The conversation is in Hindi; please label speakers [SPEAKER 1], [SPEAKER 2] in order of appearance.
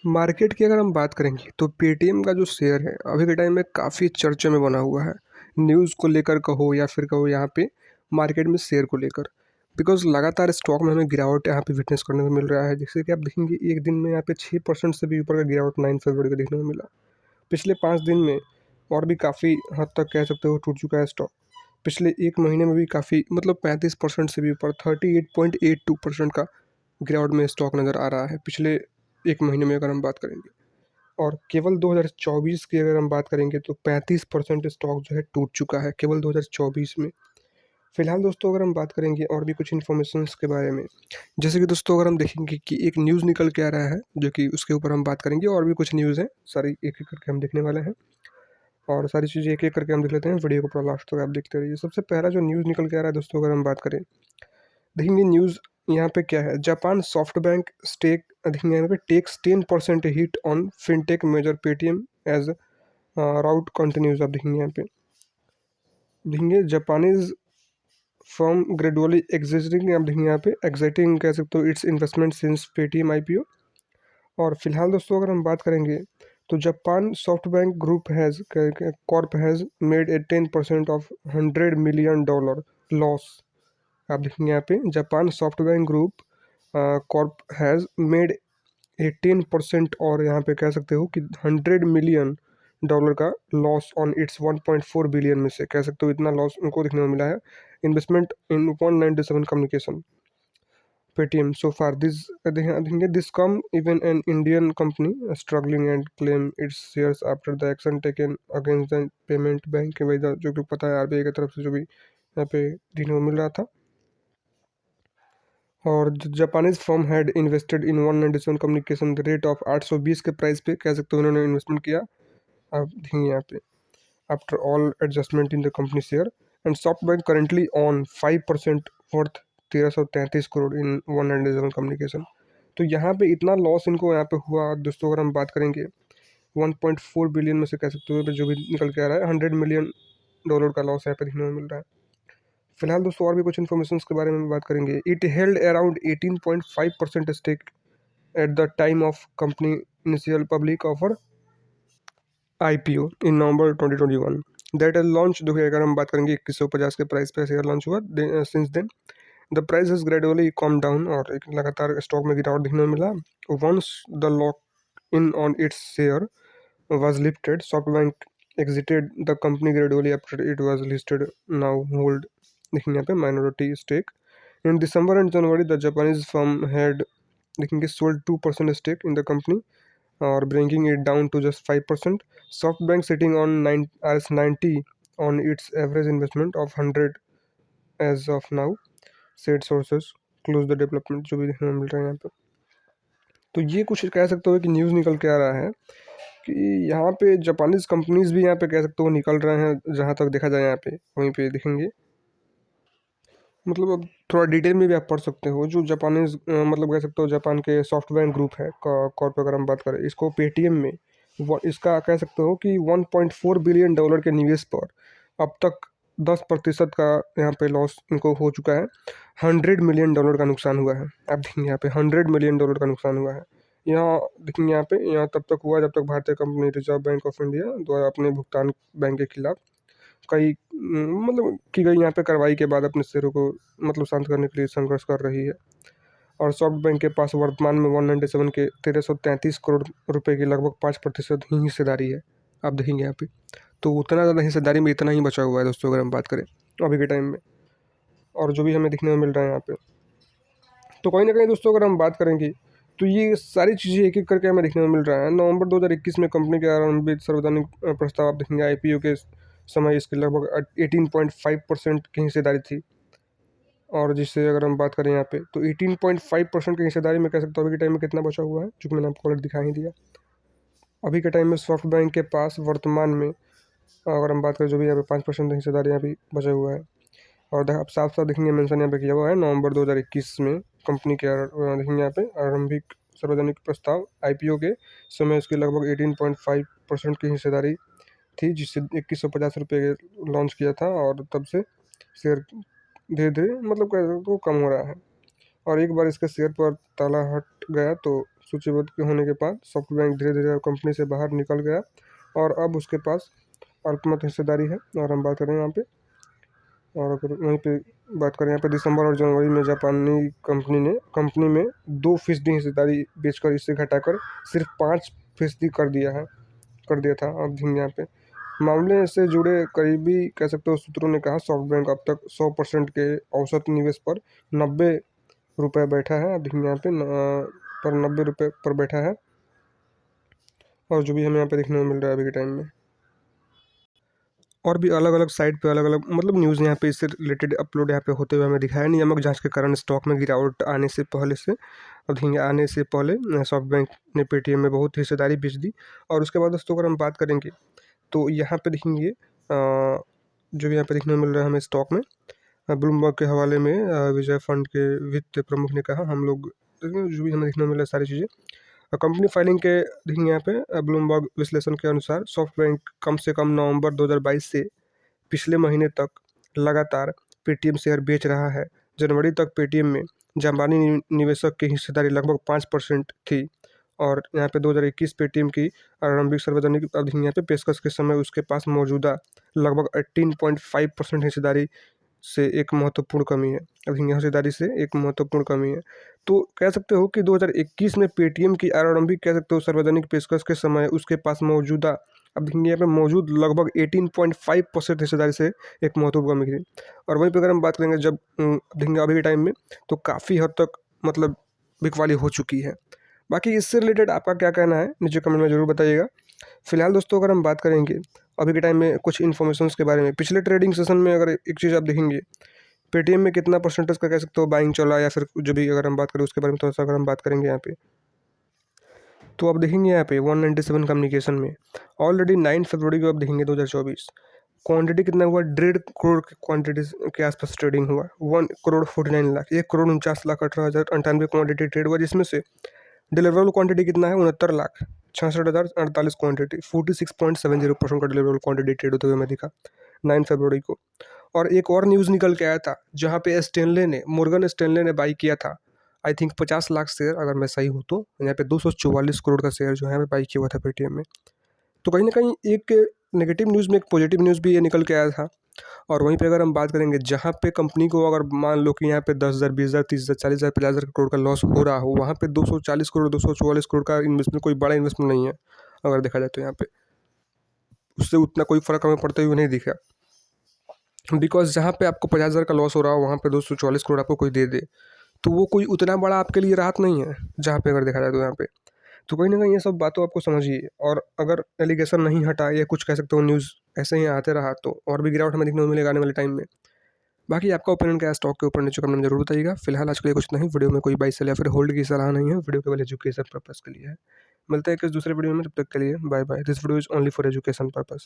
[SPEAKER 1] मार्केट की अगर हम बात करेंगे तो पेटीएम का जो शेयर है अभी के टाइम में काफ़ी चर्चे में बना हुआ है। न्यूज़ को लेकर कहो या फिर कहो यहाँ पे मार्केट में शेयर को लेकर। बिकॉज लगातार स्टॉक में हमें गिरावट यहाँ पे विटनेस करने को मिल रहा है। जैसे कि आप देखेंगे एक दिन में यहाँ पे 6% से भी ऊपर का गिरावट 9 फरवरी को देखने को मिला। पिछले 5 दिन में और भी काफ़ी हद तक कह सकते हो टूट चुका है स्टॉक। पिछले एक महीने में भी काफ़ी मतलब 35% से भी ऊपर 38.82% का गिरावट में स्टॉक नज़र आ रहा है पिछले एक महीने में अगर हम बात करेंगे। और केवल 2024 की अगर हम बात करेंगे तो 35% स्टॉक जो है टूट चुका है केवल 2024 में। फिलहाल दोस्तों अगर हम बात करेंगे और भी कुछ इन्फॉर्मेशंस के बारे में, जैसे कि दोस्तों अगर हम देखेंगे कि एक न्यूज़ निकल के आ रहा है जो कि उसके ऊपर हम बात करेंगे। और भी कुछ न्यूज़ हैं, सारी एक एक करके हम देखने वाले हैं और सारी चीज़ें एक एक करके हम देख लेते हैं। वीडियो को पूरा लास्ट तक आप देखते रहिए। सबसे पहला जो न्यूज़ निकल के आ रहा है दोस्तों, अगर हम बात करें देखेंगे न्यूज़ यहाँ पे क्या है। जापान सॉफ्ट बैंक स्टेक देखेंगे यहाँ पे takes 10% hit on fintech major Paytm as rout continues. आप देखेंगे यहाँ पे देखेंगे जापानीज फर्म ग्रेजुअली एग्जिस्टिंग। आप देखेंगे यहाँ पे एग्जिटिंग कह सकते हो it's investment since Paytm IPO. और फिलहाल दोस्तों अगर हम बात करेंगे तो Japan soft bank group has Corp has made a 10% of $100 million loss. आप देखेंगे यहाँ पे Japan soft bank group Corp has made 18% और यहाँ पे कह सकते हो कि $100 million का लॉस ऑन इट्स 1.4 बिलियन में से कह सकते हो इतना लॉस उनको देखने को मिला है। Investment in 197 communication Paytm so far this देखेंगे this come even an Indian company struggling and claim its shares after the action taken against the payment bank के वजह जो कि पता है आरबीआई की तरफ से जो भी यहाँ पे देखने को मिल रहा था। और Japanese firm had invested in 197 communication rate of 820 के प्राइस पे कह सकते हो उन्होंने इन्वेस्टमेंट किया। आप देखेंगे यहाँ पे after all adjustment in the company share and soft bank currently on 5% worth 1333 crore in 197 communication. तो यहाँ पे इतना लॉस इनको यहाँ पे हुआ दोस्तों। अगर हम बात करेंगे 1.4 बिलियन में से कह सकते हो जो भी निकल के आ रहा है $100 million का लॉस यहाँ पे देखने को मिल रहा है। फिलहाल दोस्तों और भी कुछ इन्फॉर्मेशन के बारे में बात करेंगे। It held around 18.5% stake at the time of company initial public offer IPO in November 2021 that as launch. देखिए अगर हम बात करेंगे 2150 के प्राइस पे शेयर लॉन्च हुआ। Since then the price has gradually come down और एक लगातार स्टॉक में गिरावट देखने को मिला। Once the lock in on its share was lifted, SoftBank exited the company gradually after it was listed. Now hold देखेंगे यहाँ पे minority stake. In December and January, the Japanese firm had देखेंगे sold 2% stake in the company or bringing it down to just 5%. SoftBank sitting on 9 as 90 on its average investment of 100 as of now, said sources. Close the development जो भी देखने को मिल रहा है यहाँ पे। तो ये कुछ कह सकते हो कि न्यूज़ निकल के आ रहा है कि यहाँ पे जापानीज़ कंपनीज भी यहाँ पे कह सकते हो निकल रहे हैं। जहाँ तक देखा जाए यहाँ पे वहीं पे देखेंगे मतलब अब थोड़ा डिटेल में भी आप पढ़ सकते हो। जो जापानीज़ मतलब कह सकते हो जापान के सॉफ्टवेयर ग्रुप है कॉर्प अगर हम बात करें इसको पेटीएम में इसका कह सकते हो कि $1.4 बिलियन के निवेश पर अब तक 10% का यहाँ पे लॉस इनको हो चुका है। $100 मिलियन का नुकसान हुआ है। आप देखेंगे यहाँ पे $100 मिलियन का नुकसान हुआ है। यहाँ देखेंगे यहाँ पे यहाँ तब तक हुआ जब तक भारतीय company reserve bank of India द्वारा अपने भुगतान बैंक के खिलाफ कई मतलब की गई यहाँ पे कार्रवाई के बाद अपने शेयरों को मतलब शांत करने के लिए संघर्ष कर रही है। और सॉफ्ट बैंक के पास वर्तमान में 197 के 1333 करोड़ रुपए की लगभग 5% ही हिस्सेदारी है। आप देखेंगे यहाँ पे तो उतना ज़्यादा हिस्सेदारी में इतना ही बचा हुआ है दोस्तों अगर हम बात करें अभी के टाइम में और जो भी हमें देखने को मिल रहा है यहाँ पे। तो कहीं ना कहीं दोस्तों अगर हम बात करेंगे तो ये सारी चीज़ें एक एक करके हमें देखने को मिल रहा है। नवंबर 2021 में कंपनी के आरंभिक सार्वजनिक प्रस्ताव आप देखेंगे आईपीओ के समय इसकी लगभग 18.5% की हिस्सेदारी थी। और जिससे अगर हम बात करें यहाँ पे तो 18.5% की हिस्सेदारी में कह सकते हो अभी के टाइम में कितना बचा हुआ है जो कि मैंने आपको ऑलरेडी दिखा ही दिया। अभी के टाइम में सॉफ्ट बैंक के पास वर्तमान में अगर हम बात करें जो भी यहाँ पे 5% हिस्सेदारी यहाँ भी बचा हुआ है। और आप साफ साफ देखेंगे मेंशन यहाँ पे किया हुआ है नवंबर 2021 में कंपनी के देखेंगे यहाँ पे आरंभिक सार्वजनिक प्रस्ताव आईपीओ के समय उसकी लगभग 18.5% की हिस्सेदारी थी जिससे 2150 रुपये लॉन्च किया था। और तब से शेयर धीरे धीरे मतलब कह सकते हो कम हो रहा है। और एक बार इसके शेयर पर ताला हट गया तो सूचीबद्ध के होने के बाद सॉफ्टबैंक धीरे धीरे कंपनी से बाहर निकल गया और अब उसके पास अल्पमत हिस्सेदारी है। और हम बात करें यहाँ पे, और अगर वहीं पे बात करें यहाँ पे दिसंबर और जनवरी में जापानी कंपनी में 2% हिस्सेदारी बेचकर इसे घटाकर सिर्फ 5% कर दिया था। अब यहाँ पे मामले से जुड़े करीबी कह सकते हो सूत्रों ने कहा सॉफ्टबैंक अब तक 100% के औसत निवेश पर 90 रुपये बैठा है। अब यहाँ पे पर 90 रुपये पर बैठा है, और जो भी हमें यहाँ पे देखने को मिल रहा है अभी के टाइम में। और भी अलग अलग साइट पे अलग अलग मतलब न्यूज़ यहाँ पे इससे रिलेटेड अपलोड यहाँ पे होते हुए हमें दिखाया। नियामक जांच के कारण स्टॉक में गिरावट आने से पहले सॉफ्टबैंक ने पेटीएम में बहुत हिस्सेदारी बेच दी। और उसके बाद दोस्तों अगर हम बात करेंगे तो यहाँ पे देखेंगे जो भी यहाँ पे देखने को मिल रहा है हमें स्टॉक में, ब्लूमबर्ग के हवाले में विजय फंड के वित्त प्रमुख ने कहा हम लोग जो भी हमें देखने को मिल रहा है सारी चीज़ें कंपनी फाइलिंग के देखेंगे यहाँ पे ब्लूमबर्ग विश्लेषण के अनुसार सॉफ्टबैंक कम से कम नवंबर 2022 से पिछले महीने तक लगातार पेटीएम शेयर बेच रहा है। जनवरी तक पेटीएम में जापानी निवेशक की हिस्सेदारी लगभग 5% थी, और यहाँ पे 2021 पेटीएम की आरंभिक सार्वजनिक यहाँ पे पेशकश के समय उसके पास मौजूदा लगभग 18.5% हिस्सेदारी से एक महत्वपूर्ण कमी है। हिस्सेदारी से एक महत्वपूर्ण कमी है। तो कह सकते हो कि 2021 में पेटीएम की आरंभिक कह सकते हो सार्वजनिक पेशकश के समय उसके पास मौजूदा यहाँ पे मौजूद लगभग 18.5% हिस्सेदारी से एक महत्वपूर्ण कमी थी। और वहीं पर अगर हम बात करेंगे जब अभी के टाइम में तो काफ़ी हद तक मतलब बिकवाली हो चुकी है। बाकी इससे रिलेटेड आपका क्या कहना है नीचे कमेंट में ज़रूर बताइएगा। फिलहाल दोस्तों अगर हम बात करेंगे अभी के टाइम में कुछ इन्फॉर्मेशंस के बारे में, पिछले ट्रेडिंग सेशन में अगर एक चीज़ आप देखेंगे पेटीएम में कितना परसेंटेज का कह सकते हो बाइंग चला, या फिर जो भी अगर हम बात करें उसके बारे में थोड़ा सा अगर हम बात करेंगे यहाँ पे तो आप देखेंगे यहाँ पे 197 कम्युनिकेशन में ऑलरेडी 9 फरवरी को आप देखेंगे 2024 क्वांटिटी कितना हुआ 1.5 करोड़ की क्वांटिटी के आसपास ट्रेडिंग हुआ। 1,49,00,000 1,49,18,098 क्वांटिटी ट्रेड हुआ, जिसमें से डिलीवरेबल क्वांटिटी कितना है 69,66,048 क्वांटिटी 46.70% का डिलीवरेबल क्वांटिटी ट्रेड होते हुए हमें दिखा 9 फरवरी को। और एक और न्यूज़ निकल के आया था जहाँ पे मोर्गन स्टेनले ने बाई किया था आई थिंक 50 लाख शेयर, अगर मैं सही हूँ तो यहाँ पे 244 करोड़ का शेयर जो है बाई किया हुआ था पेटीएम में। तो कहीं ना कहीं एक नेगेटिव न्यूज़ में एक पॉजिटिव न्यूज़ भी ये निकल के आया था। और वहीं पे अगर हम बात करेंगे जहाँ पे कंपनी को अगर मान लो कि यहाँ पे 10,000 20,000 30,000 40,000 50,000 करोड़ का लॉस हो रहा हो, वहाँ पे 240 करोड़ 244 करोड़ का इन्वेस्टमेंट कोई बड़ा इन्वेस्टमेंट नहीं है अगर देखा जाए तो। यहाँ पे उससे उतना कोई फ़र्क हमें पड़ते हुए नहीं दिखा, बिकॉज जहाँ पे आपको 50,000 का लॉस हो रहा हो वहाँ पे 244 करोड़ आपको कोई दे दे तो वो कोई उतना बड़ा आपके लिए राहत नहीं है जहाँ पे अगर देखा जाए तो। यहाँ पे तो कहीं ना कहीं ये सब बातों आपको समझिए, और अगर एलिगेशन नहीं हटा या कुछ कह सकते हो न्यूज़ ऐसे ही आते रहा तो और भी गिरावट हमें देखने को मिलेगा आने वाले टाइम में। बाकी आपका ओपिनियन क्या है स्टॉक के ऊपर नीचे कमेंट में जरूर बताइएगा। फिलहाल आज के लिए कुछ नहीं, वीडियो में कोई बाई सेल या फिर होल्ड की सलाह नहीं है, वीडियो केवल एजुकेशन पर्पज़ के लिए है। मिलते हैं किस दूसरे वीडियो में, तब तक के लिए bye bye. This video is only for education purpose.